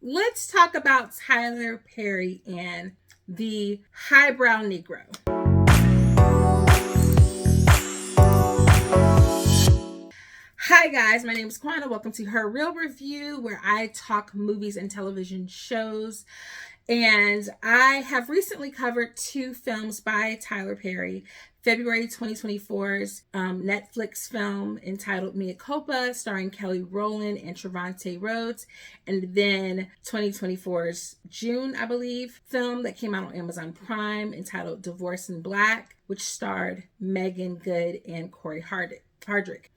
let's talk about Tyler Perry and the highbrow Negro. Hi guys, my name is Kwana. Welcome to Her Real Review, where I talk movies and television shows. And I have recently covered two films by Tyler Perry. February 2024's Netflix film entitled Copa, starring Kelly Rowland and Trevante Rhodes. And then 2024's June, I believe, film that came out on Amazon Prime entitled Divorce in Black, which starred Megan Good and Corey Hardrick.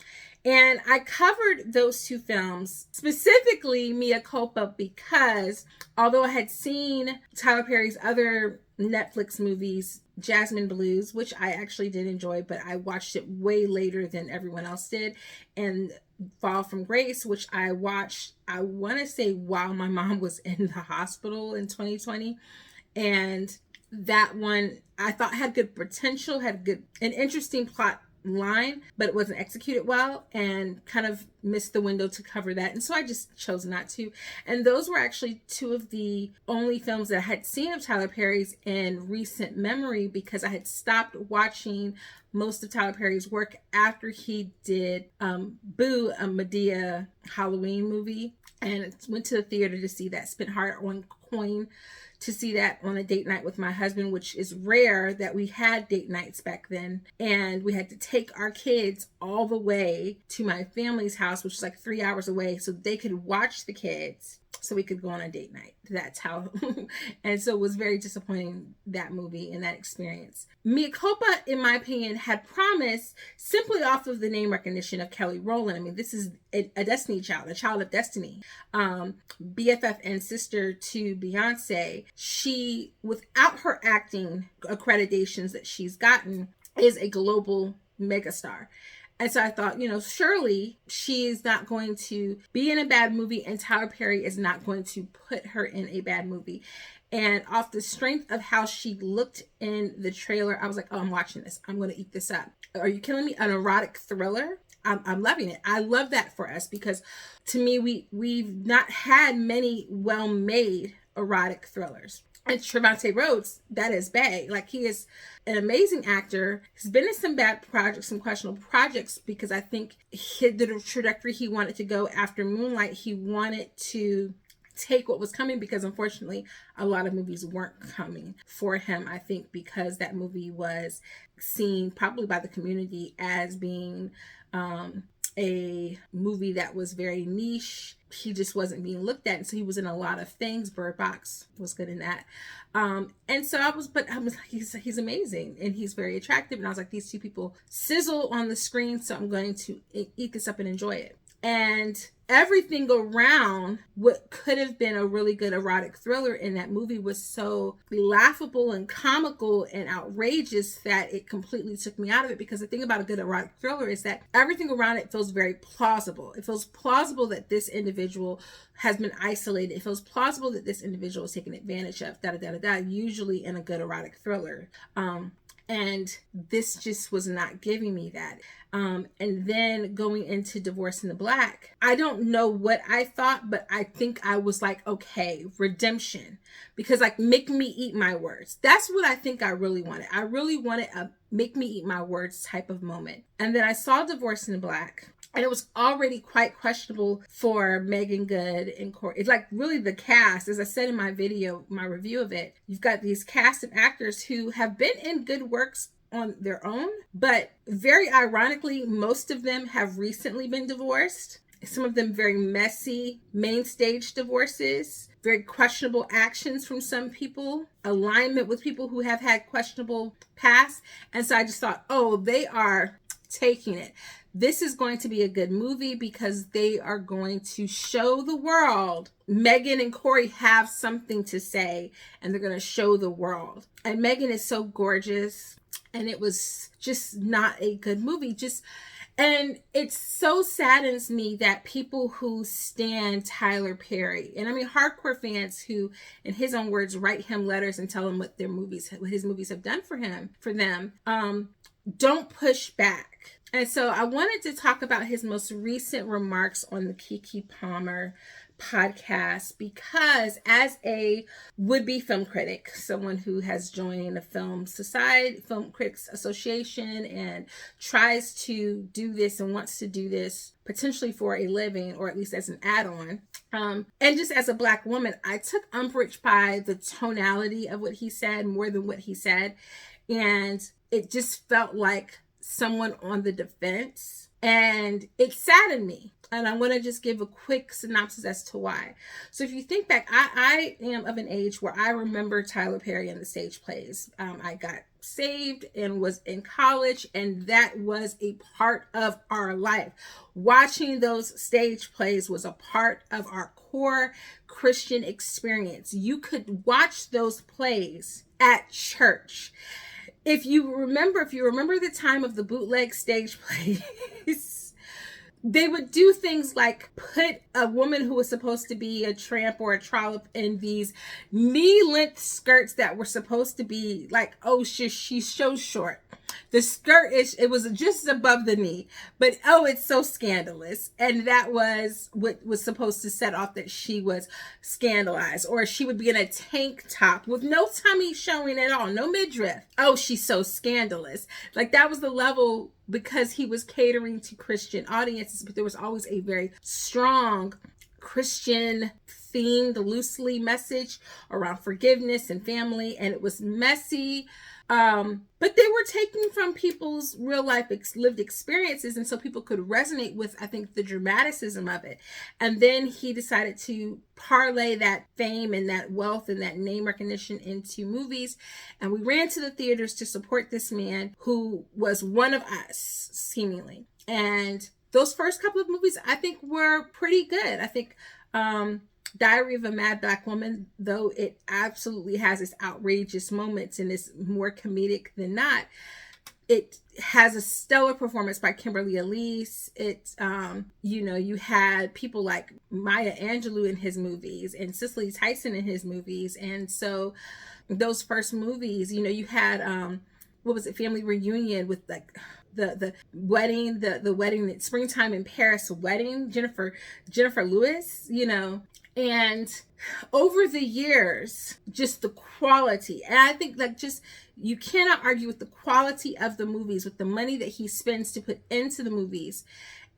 And I covered those two films, specifically Mea Copa, because although I had seen Tyler Perry's other Netflix movies, Jasmine Blues, which I actually did enjoy, but I watched it way later than everyone else did, and Fall from Grace, which I watched, I want to say, while my mom was in the hospital in 2020. And that one I thought had good potential, had an interesting plot line, but it wasn't executed well, and kind of missed the window to cover that, and so I just chose not to. And those were actually two of the only films that I had seen of Tyler Perry's in recent memory, because I had stopped watching most of Tyler Perry's work after he did Boo, a Madea Halloween movie, and went to the theater to see that. Spent hard-earned coin to see that on a date night with my husband, which is rare that we had date nights back then. And we had to take our kids all the way to my family's house, which is like 3 hours away, so they could watch the kids so we could go on a date night. That's how. And so it was very disappointing, that movie and that experience. Mea Copa, in my opinion, had promise simply off of the name recognition of Kelly Rowland. I mean, this is a Destiny Child, a child of destiny. BFF and sister to Beyonce. She, without her acting accreditations that she's gotten, is a global megastar. And so I thought, surely she is not going to be in a bad movie, and Tyler Perry is not going to put her in a bad movie. And off the strength of how she looked in the trailer, I was like, oh, I'm watching this. I'm going to eat this up. Are you killing me? An erotic thriller? I'm loving it. I love that for us, because to me, we've not had many well-made erotic thrillers. And Trevante Rhodes, that is bad. Like, he is an amazing actor. He's been in some bad projects, some questionable projects, because I think the trajectory he wanted to go after Moonlight, he wanted to take what was coming, because unfortunately a lot of movies weren't coming for him. I think because that movie was seen probably by the community as being a movie that was very niche. He just wasn't being looked at, and so he was in a lot of things. Bird Box was good in that, and so I was like, he's amazing, and he's very attractive, and I was like, these two people sizzle on the screen, so I'm going to eat this up and enjoy it. And everything around what could have been a really good erotic thriller in that movie was so laughable and comical and outrageous that it completely took me out of it. Because the thing about a good erotic thriller is that everything around it feels very plausible. It feels plausible that this individual has been isolated. It feels plausible that this individual is taken advantage of, usually in a good erotic thriller. And this just was not giving me that. And then going into Divorce in the Black, I don't know what I thought, but I think I was like, okay, redemption. Because like, make me eat my words. That's what I think I really wanted. I really wanted a make me eat my words type of moment. And then I saw Divorce in the Black, and it was already quite questionable for Megan Good and Corey. It's like really the cast, as I said in my video, my review of it, you've got these cast of actors who have been in good works on their own, but very ironically, most of them have recently been divorced. Some of them very messy main stage divorces, very questionable actions from some people, alignment with people who have had questionable past. And so I just thought, oh, they are taking it. This is going to be a good movie, because they are going to show the world Megan and Corey have something to say, and they're going to show the world. And Megan is so gorgeous, and it was just not a good movie. And it so saddens me that people who stan Tyler Perry, and I mean hardcore fans who, in his own words, write him letters and tell him what his movies have done for them, don't push back. And so I wanted to talk about his most recent remarks on the Kiki Palmer podcast because as a would-be film critic, someone who has joined the Film Critics Association and tries to do this and wants to do this potentially for a living, or at least as an add-on. And just as a Black woman, I took umbrage by the tonality of what he said more than what he said. And it just felt like someone on the defense. And it saddened me. And I want to just give a quick synopsis as to why. So if you think back, I am of an age where I remember Tyler Perry and the stage plays. I got saved and was in college, and that was a part of our life. Watching those stage plays was a part of our core Christian experience. You could watch those plays at church. If you remember the time of the bootleg stage plays, they would do things like put a woman who was supposed to be a tramp or a trollop in these knee-length skirts that were supposed to be like, oh, she's so short. The skirt it was just above the knee, but oh, it's so scandalous. And that was what was supposed to set off that she was scandalized. Or she would be in a tank top with no tummy showing at all, no midriff. Oh, she's so scandalous. Like that was the level, because he was catering to Christian audiences, but there was always a very strong Christian themed, loosely message around forgiveness and family, and it was messy. But they were taking from people's real life lived experiences, and so people could resonate with, I think, the dramaticism of it. And then he decided to parlay that fame and that wealth and that name recognition into movies. And we ran to the theaters to support this man who was one of us, seemingly. And those first couple of movies, I think, were pretty good. I think Diary of a Mad Black Woman, though it absolutely has its outrageous moments and is more comedic than not, it has a stellar performance by Kimberly Elise. It, you had people like Maya Angelou in his movies and Cicely Tyson in his movies. And so those first movies, you had, Family Reunion with like the wedding, the wedding, Springtime in Paris wedding, Jennifer Lewis, and over the years, just the quality, and I think you cannot argue with the quality of the movies, with the money that he spends to put into the movies.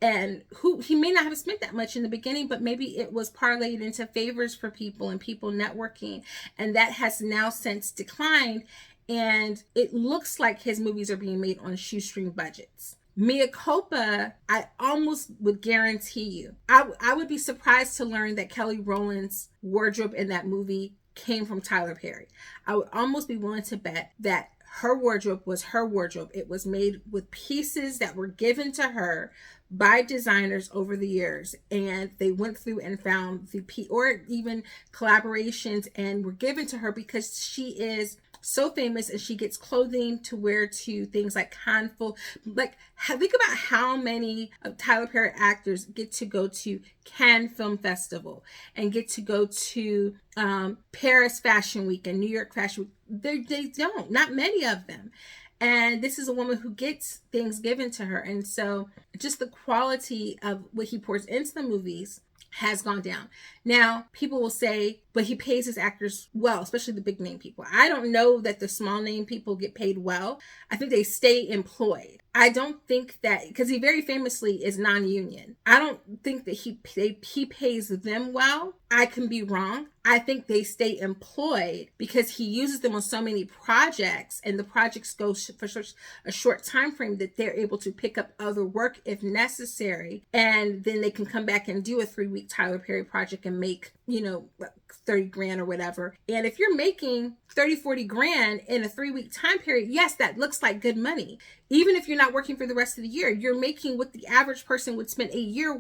And he may not have spent that much in the beginning, but maybe it was parlayed into favors for people and people networking. And that has now since declined. And it looks like his movies are being made on shoestring budgets. Mea Copa, I almost would guarantee you, I would be surprised to learn that Kelly Rowland's wardrobe in that movie came from Tyler Perry. I would almost be willing to bet that her wardrobe was her wardrobe. It was made with pieces that were given to her by designers over the years, and they went through and found or even collaborations and were given to her because she is so famous and she gets clothing to wear to things like Cannes. Like, think about how many of Tyler Perry actors get to go to Cannes Film Festival and get to go to Paris Fashion Week and New York Fashion Week. They don't, not many of them. And this is a woman who gets things given to her. And so just the quality of what he pours into the movies has gone down. Now, people will say, but he pays his actors well, especially the big name people. I don't know that the small name people get paid well. I think they stay employed. I don't think that, because he very famously is non-union. I don't think that he pays them well. I can be wrong. I think they stay employed because he uses them on so many projects, and the projects go for such a short time frame that they're able to pick up other work if necessary, and then they can come back and do a 3-week Tyler Perry project and make, 30 grand or whatever. And if you're making 30, 40 grand in a 3-week time period, yes, that looks like good money. Even if you're not working for the rest of the year, you're making what the average person would spend a year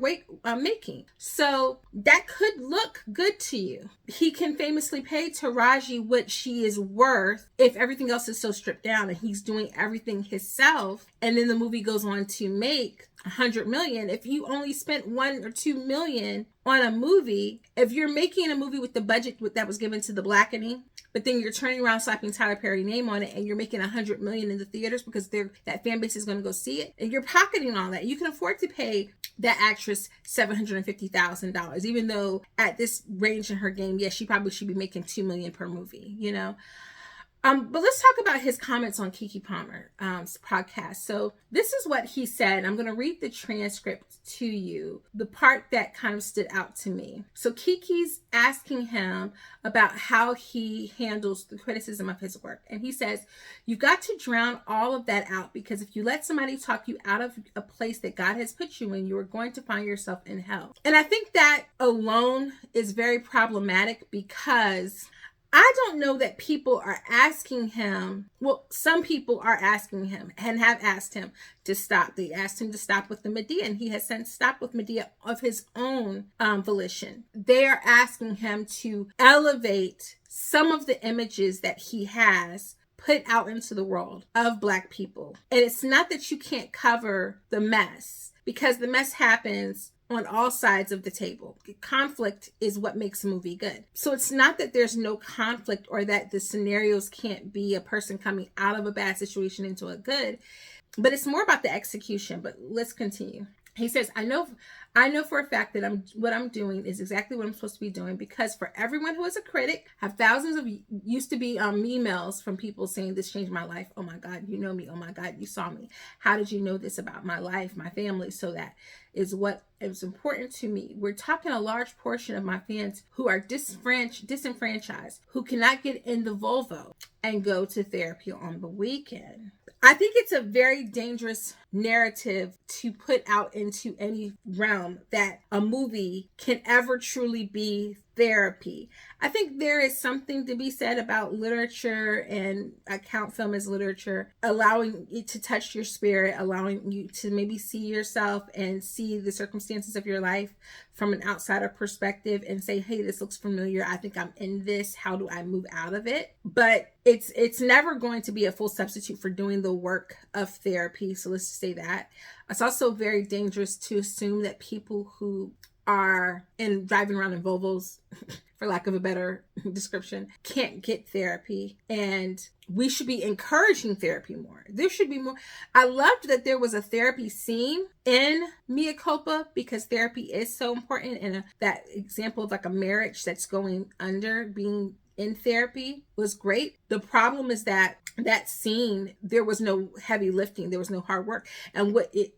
making. So that could look good to you. He can famously pay Taraji what she is worth if everything else is so stripped down and he's doing everything himself. And then the movie goes on to make $100 million. If you only spent $1 or $2 million on a movie, if you're making a movie with the budget that was given to The Blackening, but then you're turning around slapping Tyler Perry name on it and you're making $100 million in the theaters because that fan base is going to go see it, and you're pocketing all that. You can afford to pay that actress $750,000, even though at this range in her game, yes, she probably should be making $2 million per movie, you know. But let's talk about his comments on Kiki Palmer's podcast. So this is what he said. I'm going to read the transcript to you, the part that kind of stood out to me. So Kiki's asking him about how he handles the criticism of his work. And he says, "You've got to drown all of that out, because if you let somebody talk you out of a place that God has put you in, you are going to find yourself in hell." And I think that alone is very problematic, because I don't know that people are asking him. Well, some people are asking him and have asked him to stop. They asked him to stop with the Medea, and he has since stopped with Medea of his own volition. They are asking him to elevate some of the images that he has put out into the world of Black people. And it's not that you can't cover the mess, because the mess happens on all sides of the table. Conflict is what makes a movie good. So it's not that there's no conflict or that the scenarios can't be a person coming out of a bad situation into a good, but it's more about the execution. But let's continue. He says, I know for a fact that what I'm doing is exactly what I'm supposed to be doing, because for everyone who is a critic, I have thousands of used to be emails from people saying, "This changed my life. Oh my God, you know me. Oh my God, you saw me. How did you know this about my life, my family?" So that is what is important to me. We're talking a large portion of my fans who are disenfranchised, who cannot get in the Volvo and go to therapy on the weekend. I think it's a very dangerous narrative to put out into any realm, that a movie can ever truly be therapy. I think there is something to be said about literature, and I count film as literature, allowing it to touch your spirit, allowing you to maybe see yourself and see the circumstances of your life from an outsider perspective and say, "Hey, this looks familiar. I think I'm in this. How do I move out of it?" But it's never going to be a full substitute for doing the work of therapy. So let's just say that. It's also very dangerous to assume that people who are driving around in Volvos, for lack of a better description, can't get therapy. And we should be encouraging therapy more. There should be more. I loved that there was a therapy scene in Mea Copa, because therapy is so important. And that example of like a marriage that's going under, being in therapy, was great. The problem is that scene, there was no heavy lifting, there was no hard work. And what it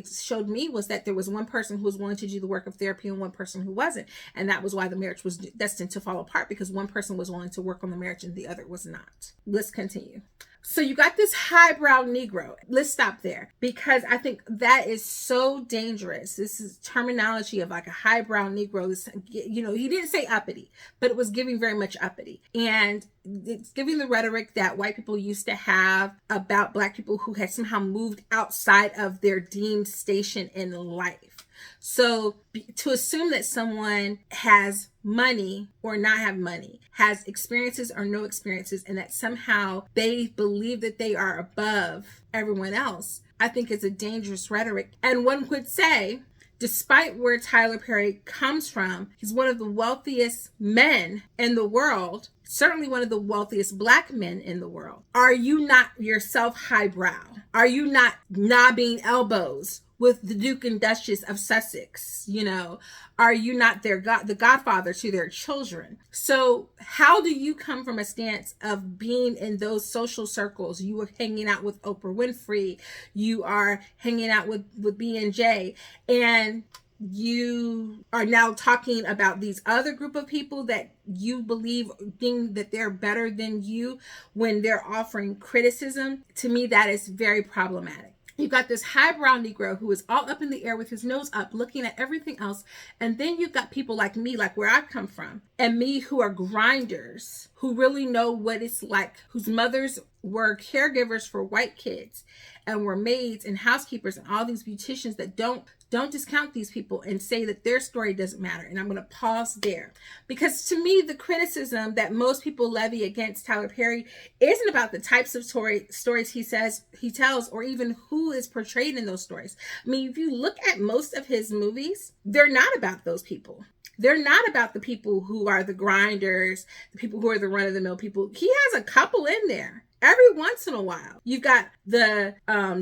showed me was that there was one person who was willing to do the work of therapy and one person who wasn't. And that was why the marriage was destined to fall apart, because one person was willing to work on the marriage and the other was not. Let's continue. So you got this highbrow Negro. Let's stop there, because I think that is so dangerous. This is terminology of like a highbrow Negro. This, you know, he didn't say uppity, but it was giving very much uppity. And it's giving the rhetoric that white people used to have about Black people who had somehow moved outside of their deemed station in life. So to assume that someone has money or not have money, has experiences or no experiences, and that somehow they believe that they are above everyone else, I think is a dangerous rhetoric. And one could say, despite where Tyler Perry comes from, he's one of the wealthiest men in the world, certainly one of the wealthiest Black men in the world. Are you not yourself highbrow? Are you not knobbing elbows with the Duke and Duchess of Sussex? You know, are you not the godfather to their children? So how do you come from a stance of being in those social circles? You were hanging out with Oprah Winfrey, you are hanging out with B&J, and you are now talking about these other group of people that you believe being that they're better than you when they're offering criticism. To me, that is very problematic. You've got this highbrow Negro who is all up in the air with his nose up, looking at everything else. And then you've got people like me, like where I come from, and me, who are grinders, who really know what it's like, whose mothers were caregivers for white kids and were maids and housekeepers and all these beauticians that don't discount these people and say that their story doesn't matter. And I'm going to pause there, because to me, the criticism that most people levy against Tyler Perry isn't about the types of stories he tells, or even who is portrayed in those stories. I mean, if you look at most of his movies, they're not about those people. They're not about the people who are the grinders, the people who are the run-of-the-mill people. He has a couple in there. every once in a while, you've got the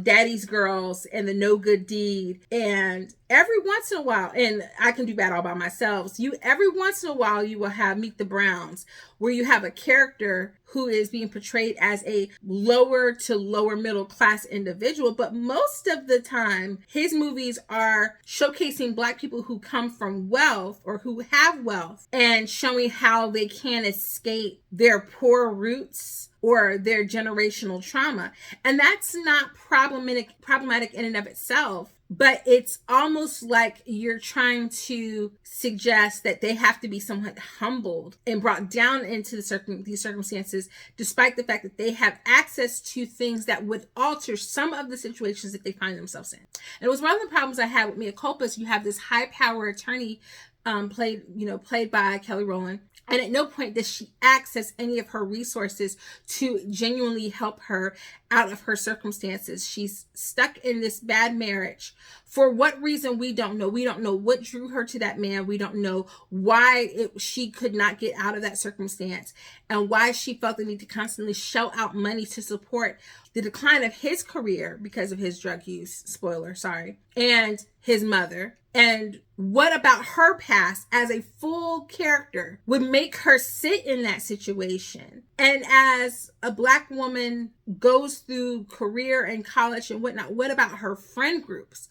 daddy's girls and the no good deed, and every once in a while, and I can do bad all by myself. Every once in a while, you will have Meet the Browns, where you have a character who is being portrayed as a lower to lower middle class individual. But most of the time, his movies are showcasing Black people who come from wealth or who have wealth and showing how they can escape their poor roots or their generational trauma. And that's not problematic in and of itself. But it's almost like you're trying to suggest that they have to be somewhat humbled and brought down into these circumstances, despite the fact that they have access to things that would alter some of the situations that they find themselves in. And it was one of the problems I had with Mea Culpa. You have this high power attorney played by Kelly Rowland. And at no point does she access any of her resources to genuinely help her out of her circumstances. She's stuck in this bad marriage. For what reason, we don't know. We don't know what drew her to that man. We don't know why she could not get out of that circumstance and why she felt the need to constantly shell out money to support the decline of his career because of his drug use, and his mother. And what about her past as a full character would make her sit in that situation? And as a Black woman goes through career and college and whatnot, what about her friend groups?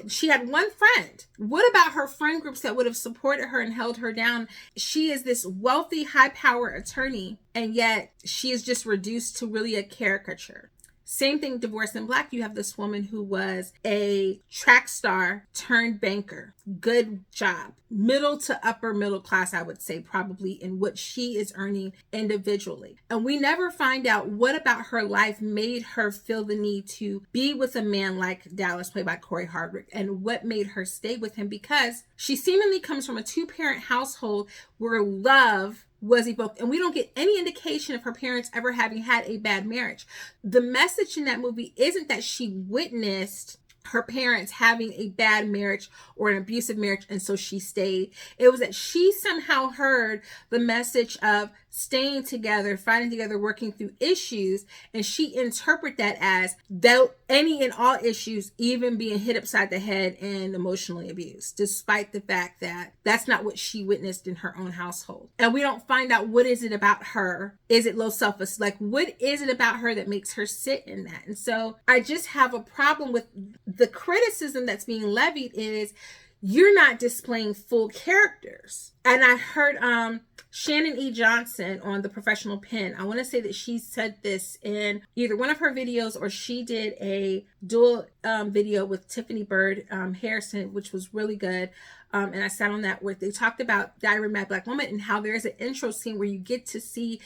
She had one friend. What about her friend groups that would have supported her and held her down? She is this wealthy, high-power attorney, and yet she is just reduced to really a caricature. Same thing, Divorced in Black. You have this woman who was a track star turned banker. Good job. Middle to upper middle class, I would say, probably, in what she is earning individually. And we never find out what about her life made her feel the need to be with a man like Dallas, played by Corey Hardwick, and what made her stay with him, because she seemingly comes from a two-parent household where love was evoked, and we don't get any indication of her parents ever having had a bad marriage. The message in that movie isn't that she witnessed her parents having a bad marriage or an abusive marriage, and so she stayed. It was that she somehow heard the message of staying together, fighting together, working through issues, and she interpreted that as though any and all issues, even being hit upside the head and emotionally abused, despite the fact that that's not what she witnessed in her own household. And we don't find out what is it about her. Is it low self-esteem? Like, what is it about her that makes her sit in that? And so I just have a problem with the criticism that's being levied is you're not displaying full characters. And I heard Shannon E Johnson on The Professional Pen. I want to say that she said this in either one of her videos, or she did a dual video with Tiffany Bird Harrison, which was really good. And I sat on that, where they talked about Diary of a Mad Black Woman and how there's an intro scene where you get to see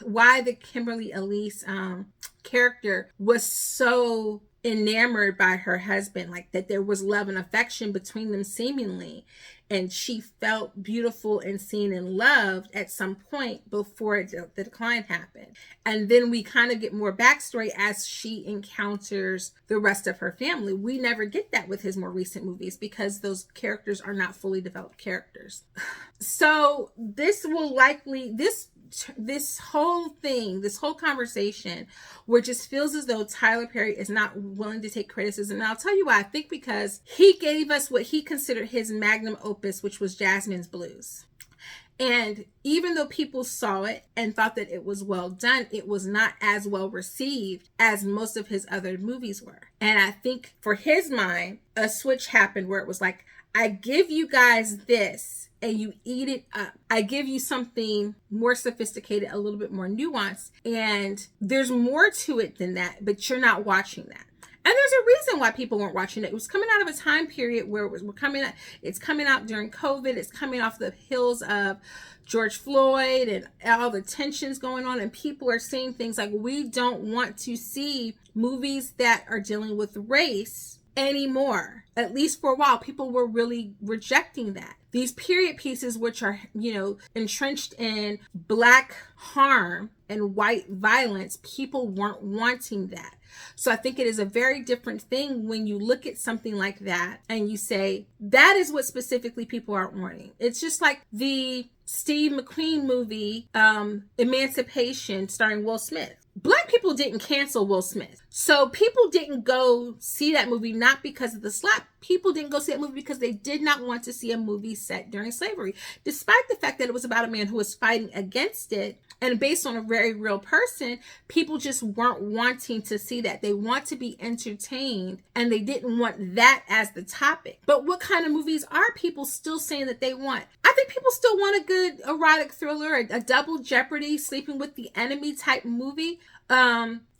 why the Kimberly Elise character was so enamored by her husband, like that there was love and affection between them seemingly, and she felt beautiful and seen and loved at some point before the decline happened. And then we kind of get more backstory as she encounters the rest of her family. We never get that with his more recent movies because those characters are not fully developed characters. So this whole thing, this whole conversation, where it just feels as though Tyler Perry is not willing to take criticism. And I'll tell you why. I think because he gave us what he considered his magnum opus, which was Jasmine's Blues. And even though people saw it and thought that it was well done, it was not as well received as most of his other movies were. And I think for his mind, a switch happened where it was like, I give you guys this and you eat it up. I give you something more sophisticated, a little bit more nuanced, and there's more to it than that, but you're not watching that. And there's a reason why people weren't watching it. It was coming out of a time period where it's coming out during COVID. It's coming off the heels of George Floyd and all the tensions going on. And people are saying things like, we don't want to see movies that are dealing with race anymore. At least for a while, people were really rejecting that. These period pieces, which are, entrenched in Black harm and white violence, people weren't wanting that. So I think it is a very different thing when you look at something like that and you say, that is what specifically people aren't wanting. It's just like the Steve McQueen movie, Emancipation, starring Will Smith. Black white people didn't cancel Will Smith. So people didn't go see that movie not because of the slap. People didn't go see that movie because they did not want to see a movie set during slavery, despite the fact that it was about a man who was fighting against it and based on a very real person. People just weren't wanting to see that. They want to be entertained, and they didn't want that as the topic. But what kind of movies are people still saying that they want? I think people still want a good erotic thriller, a double jeopardy, sleeping with the enemy type movie.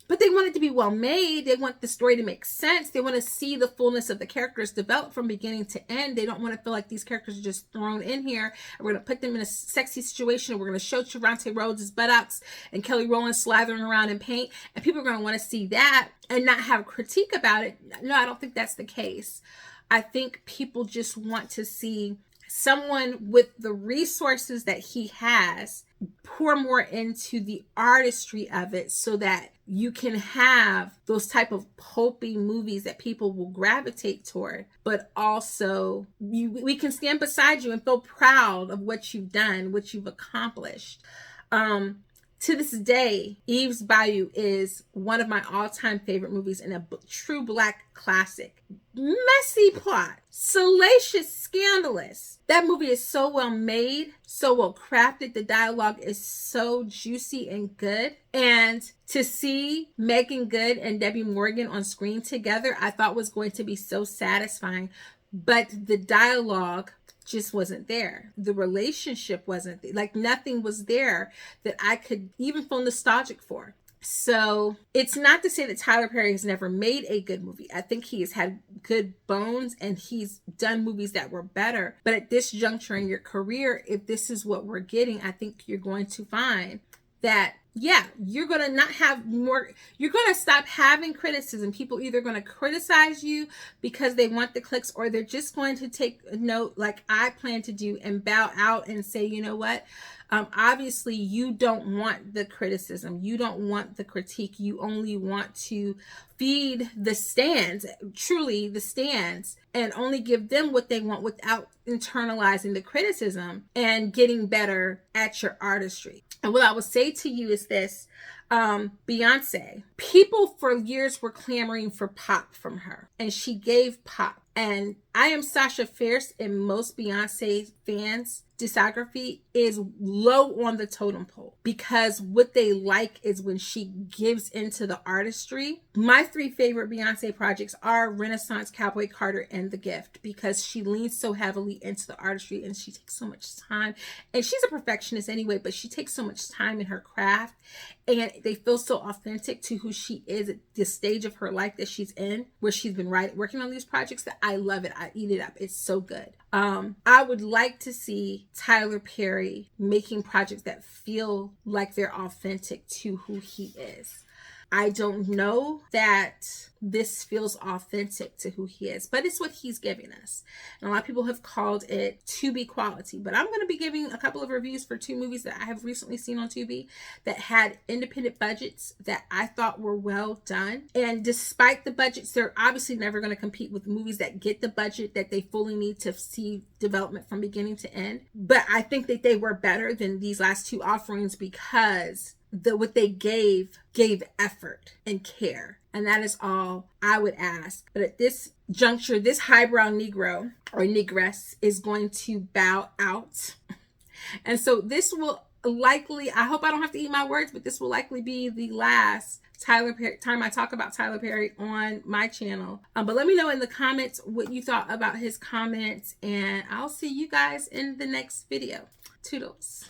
But they want it to be well made. They want the story to make sense. They want to see the fullness of the characters develop from beginning to end. They don't want to feel like these characters are just thrown in here and we're going to put them in a sexy situation and we're going to show Trevante Rhodes' buttocks and Kelly Rowland slathering around in paint, and people are going to want to see that and not have a critique about it. No, I don't think that's the case. I think people just want to see someone with the resources that he has pour more into the artistry of it so that you can have those type of pulpy movies that people will gravitate toward, but also we can stand beside you and feel proud of what you've done, what you've accomplished. To this day, Eve's Bayou is one of my all-time favorite movies and a true Black classic. Messy plot, salacious, scandalous. That movie is so well made, so well crafted. The dialogue is so juicy and good. And to see Megan Good and Debbie Morgan on screen together, I thought was going to be so satisfying. But the dialogue just wasn't there. The relationship wasn't there. Like nothing was there that I could even feel nostalgic for. So it's not to say that Tyler Perry has never made a good movie. I think he has had good bones and he's done movies that were better. But at this juncture in your career, if this is what we're getting, I think you're going to find that, yeah, you're going to not have more, you're going to stop having criticism. People either going to criticize you because they want the clicks, or they're just going to take a note like I plan to do and bow out and say, you know what? Obviously you don't want the criticism. You don't want the critique. You only want to feed the stands, truly the stands, and only give them what they want without internalizing the criticism and getting better at your artistry. And what I will say to you is this, Beyonce, people for years were clamoring for pop from her, and she gave pop. And I am Sasha Fierce, and most Beyonce fans' discography is low on the totem pole because what they like is when she gives into the artistry. My three favorite Beyonce projects are Renaissance, Cowboy Carter, and The Gift, because she leans so heavily into the artistry and she takes so much time. And she's a perfectionist anyway, but she takes so much time in her craft, and they feel so authentic to who she is at this stage of her life that she's in, where she's been working on these projects, that I love it. I eat it up. It's so good. I would like to see Tyler Perry making projects that feel like they're authentic to who he is. I don't know that this feels authentic to who he is, but it's what he's giving us. And a lot of people have called it Tubi quality, but I'm going to be giving a couple of reviews for two movies that I have recently seen on Tubi that had independent budgets that I thought were well done. And despite the budgets, they're obviously never going to compete with movies that get the budget that they fully need to see development from beginning to end. But I think that they were better than these last two offerings because what they gave effort and care. And that is all I would ask. But at this juncture, this highbrow Negro or Negress is going to bow out. And so this will likely, I hope I don't have to eat my words, but this will likely be the last Tyler Perry time I talk about Tyler Perry on my channel. But let me know in the comments what you thought about his comments, and I'll see you guys in the next video. Toodles.